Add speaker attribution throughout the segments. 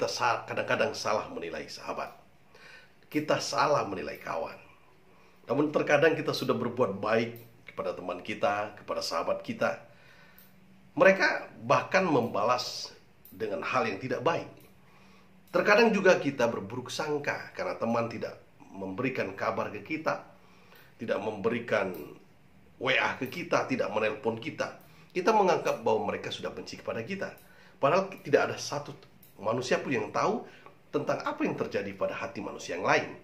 Speaker 1: Kita kadang-kadang salah menilai sahabat. Kita salah menilai kawan. Namun terkadang kita sudah berbuat baik kepada teman kita, kepada sahabat kita. Mereka bahkan membalas dengan hal yang tidak baik. Terkadang juga kita berburuk sangka karena teman tidak memberikan kabar ke kita, tidak memberikan WA ke kita, tidak menelpon kita. Kita menganggap bahwa mereka sudah benci kepada kita. Padahal tidak ada satu manusia pun yang tahu tentang apa yang terjadi pada hati manusia yang lain.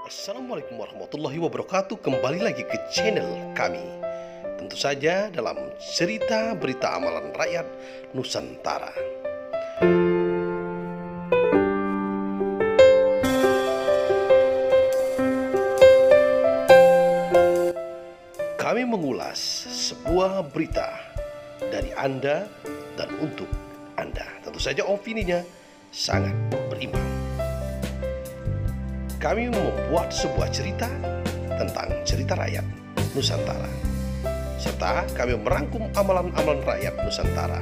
Speaker 1: Assalamualaikum warahmatullahi wabarakatuh. Kembali lagi ke channel kami. Tentu saja dalam cerita berita amalan rakyat Nusantara. Kami mengulas sebuah berita dari Anda dan untuk Anda. Tentu saja opininya sangat berimbang. Kami membuat sebuah cerita tentang cerita rakyat Nusantara, serta kami merangkum amalan-amalan rakyat Nusantara.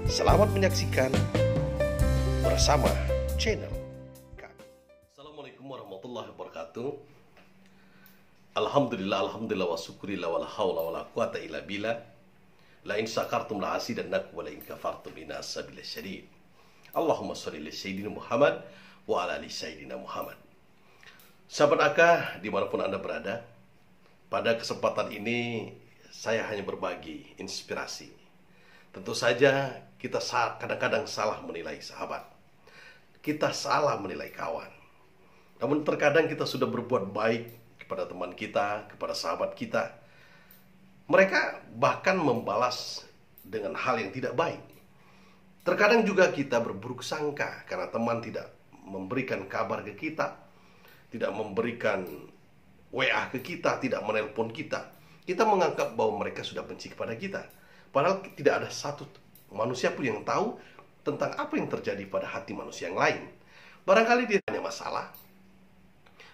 Speaker 1: Selamat menyaksikan bersama channel kami. Assalamualaikum warahmatullahi wabarakatuh. Alhamdulillah wa syukurillah wa la hawla wa la quwata illa billah. La in syakartum la azidannakum wa la in kafartum inna azabi lasyadid. Allahumma shalli ala sayyidina Muhammad wa ala ali sayyidina Muhammad. Sahabat Aka, dimanapun Anda berada, pada kesempatan ini saya hanya berbagi inspirasi. Tentu saja kita kadang-kadang salah menilai sahabat. Kita salah menilai kawan. Namun terkadang kita sudah berbuat baik kepada teman kita, kepada sahabat kita. Mereka bahkan membalas dengan hal yang tidak baik. Terkadang juga kita berburuk sangka karena teman tidak memberikan kabar ke kita, tidak memberikan WA ke kita, tidak menelpon kita. Kita menganggap bahwa mereka sudah benci kepada kita. Padahal tidak ada satu manusia pun yang tahu tentang apa yang terjadi pada hati manusia yang lain. Barangkali dia hanya masalah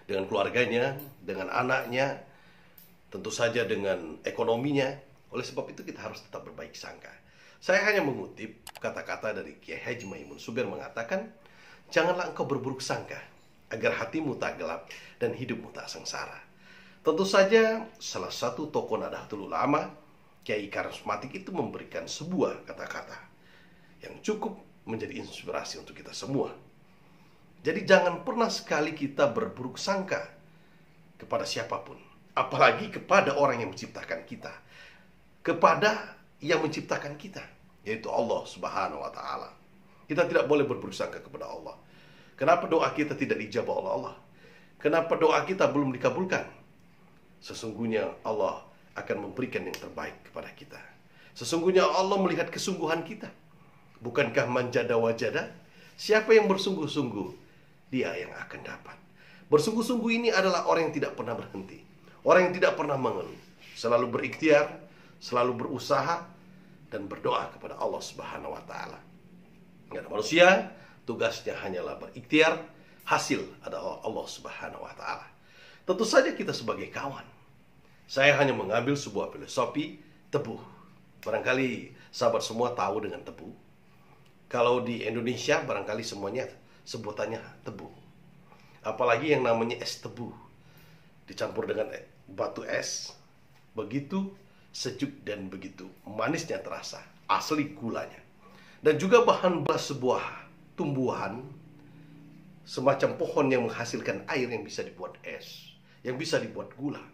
Speaker 1: dengan keluarganya, dengan anaknya, tentu saja dengan ekonominya. Oleh sebab itu kita harus tetap berbaik sangka. Saya hanya mengutip kata-kata dari Kiai Haji Maimun Zubair mengatakan, janganlah engkau berburuk sangka agar hatimu tak gelap dan hidupmu tak sengsara. Tentu saja salah satu tokoh Nahdlatul Ulama, Kiai karismatik itu memberikan sebuah kata-kata yang cukup menjadi inspirasi untuk kita semua. Jadi jangan pernah sekali kita berburuk sangka kepada siapapun, apalagi kepada orang yang menciptakan kita, kepada yang menciptakan kita, yaitu Allah Subhanahu wa Ta'ala. Kita tidak boleh berburuk sangka kepada Allah. Kenapa doa kita tidak dijabah oleh Allah? Kenapa doa kita belum dikabulkan? Sesungguhnya Allah akan memberikan yang terbaik kepada kita. Sesungguhnya Allah melihat kesungguhan kita. Bukankah manjada wajada? Siapa yang bersungguh-sungguh, dia yang akan dapat. Bersungguh-sungguh ini adalah orang yang tidak pernah berhenti, orang yang tidak pernah mengeluh, selalu berikhtiar, selalu berusaha dan berdoa kepada Allah Subhanahu wa Ta'ala. Karena manusia tugasnya hanyalah berikhtiar, hasil adalah Allah Subhanahu wa Ta'ala. Tentu saja kita sebagai kawan, saya hanya mengambil sebuah filosofi tebu. Barangkali sahabat semua tahu dengan tebu. Kalau di Indonesia barangkali semuanya sebutannya tebu. Apalagi yang namanya es tebu dicampur dengan batu es, begitu sejuk dan begitu manisnya terasa, asli gulanya. Dan juga bahan sebuah tumbuhan semacam pohon yang menghasilkan air yang bisa dibuat es, yang bisa dibuat gula.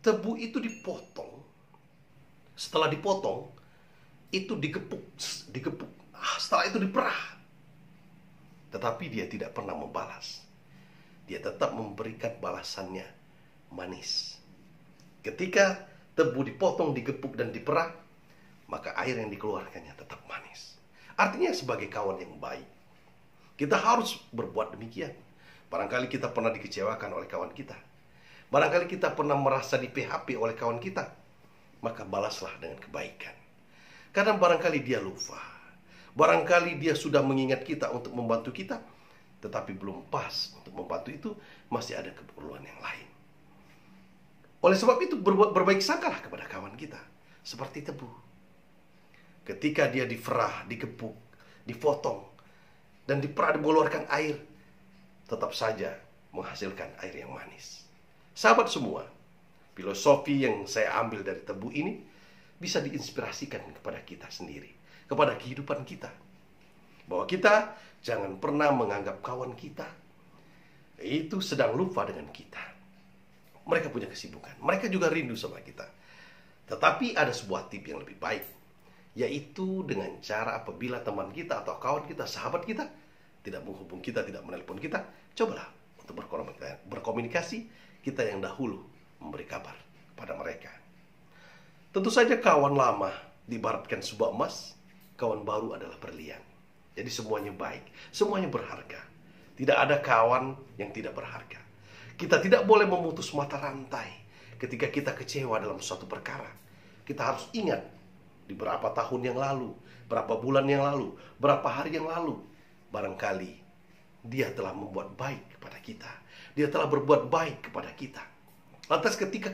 Speaker 1: Tebu itu dipotong. Setelah dipotong, itu digepuk. Setelah itu diperah. Tetapi dia tidak pernah membalas. Dia tetap memberikan balasannya manis. Ketika tebu dipotong, digepuk dan diperah, maka air yang dikeluarkannya tetap manis. Artinya sebagai kawan yang baik, kita harus berbuat demikian. Barangkali kita pernah dikecewakan oleh kawan kita. Barangkali kita pernah merasa di PHP oleh kawan kita. Maka balaslah dengan kebaikan. Karena barangkali dia lupa. Barangkali dia sudah mengingat kita untuk membantu kita, tetapi belum pas untuk membantu itu, masih ada keperluan yang lain. Oleh sebab itu berbaik sangkalah kepada kawan kita, seperti tebu. Ketika dia diferah, digepuk, dipotong, dan mengeluarkan air, tetap saja menghasilkan air yang manis. Sahabat semua, filosofi yang saya ambil dari tebu ini bisa diinspirasikan kepada kita sendiri, kepada kehidupan kita. Bahwa kita jangan pernah menganggap kawan kita itu sedang lupa dengan kita. Mereka punya kesibukan, mereka juga rindu sama kita. Tetapi ada sebuah tip yang lebih baik, yaitu dengan cara apabila teman kita atau kawan kita, sahabat kita tidak menghubung kita, tidak menelpon kita, cobalah untuk berkomunikasi, kita yang dahulu memberi kabar kepada mereka. Tentu saja kawan lama diibaratkan sebuah emas, kawan baru adalah berlian. Jadi semuanya baik, semuanya berharga. Tidak ada kawan yang tidak berharga. Kita tidak boleh memutus mata rantai ketika kita kecewa dalam suatu perkara. Kita harus ingat di berapa tahun yang lalu, berapa bulan yang lalu, berapa hari yang lalu, barangkali dia telah membuat baik kepada kita. Dia telah berbuat baik kepada kita. Lantas ketika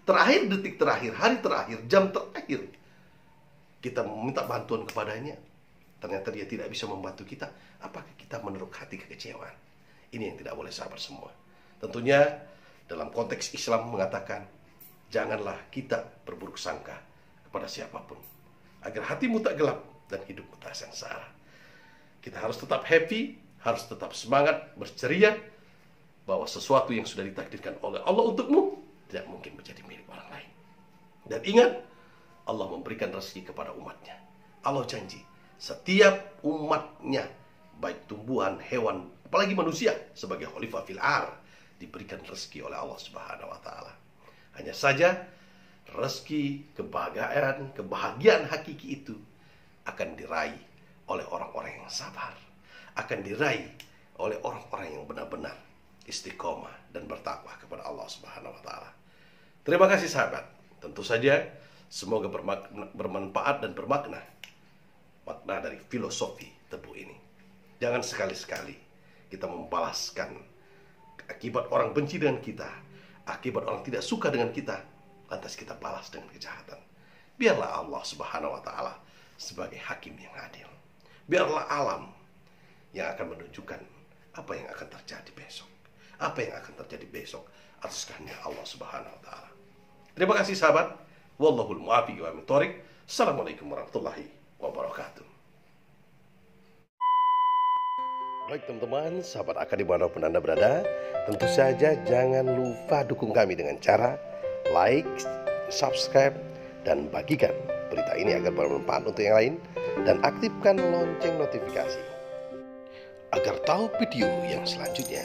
Speaker 1: terakhir, detik terakhir, hari terakhir, jam terakhir, kita meminta bantuan kepadanya, ternyata dia tidak bisa membantu kita, apakah kita menaruh hati kekecewaan? Ini yang tidak boleh, sahabat semua. Tentunya dalam konteks Islam mengatakan, janganlah kita berburuk sangka kepada siapapun, agar hatimu tak gelap dan hidupmu tak sengsara. Kita harus tetap happy, harus tetap semangat, berceria, bahwa sesuatu yang sudah ditakdirkan oleh Allah untukmu tidak mungkin menjadi milik orang lain. Dan ingat, Allah memberikan rezeki kepada umatnya. Allah janji, setiap umatnya, baik tumbuhan, hewan, apalagi manusia, sebagai khalifah fil ar, diberikan rezeki oleh Allah Subhanahu wa Ta'ala. Hanya saja rezeki, kebahagiaan hakiki itu akan diraih oleh orang-orang yang sabar, akan diraih oleh orang-orang yang benar-benar istiqomah dan bertakwa kepada Allah Subhanahu wa Ta'ala. Terima kasih sahabat. Tentu saja semoga bermanfaat dan bermakna makna dari filosofi tebu ini. Jangan sekali-sekali kita membalaskan akibat orang benci dengan kita, akibat orang tidak suka dengan kita, lantas kita balas dengan kejahatan. Biarlah Allah Subhanahu wa Ta'ala sebagai hakim yang adil. Biarlah alam yang akan menunjukkan apa yang akan terjadi besok, apa yang akan terjadi besok atas kehendak Allah Subhanahu wa Ta'ala. Terima kasih sahabat. Wallahul muwaffiq wa a'lam. Assalamualaikum warahmatullahi wabarakatuh. Baik teman-teman, sahabat akad dimanapun Anda berada, tentu saja jangan lupa dukung kami dengan cara like, subscribe, dan bagikan berita ini agar bermanfaat untuk yang lain, dan aktifkan lonceng notifikasi agar tahu video yang selanjutnya.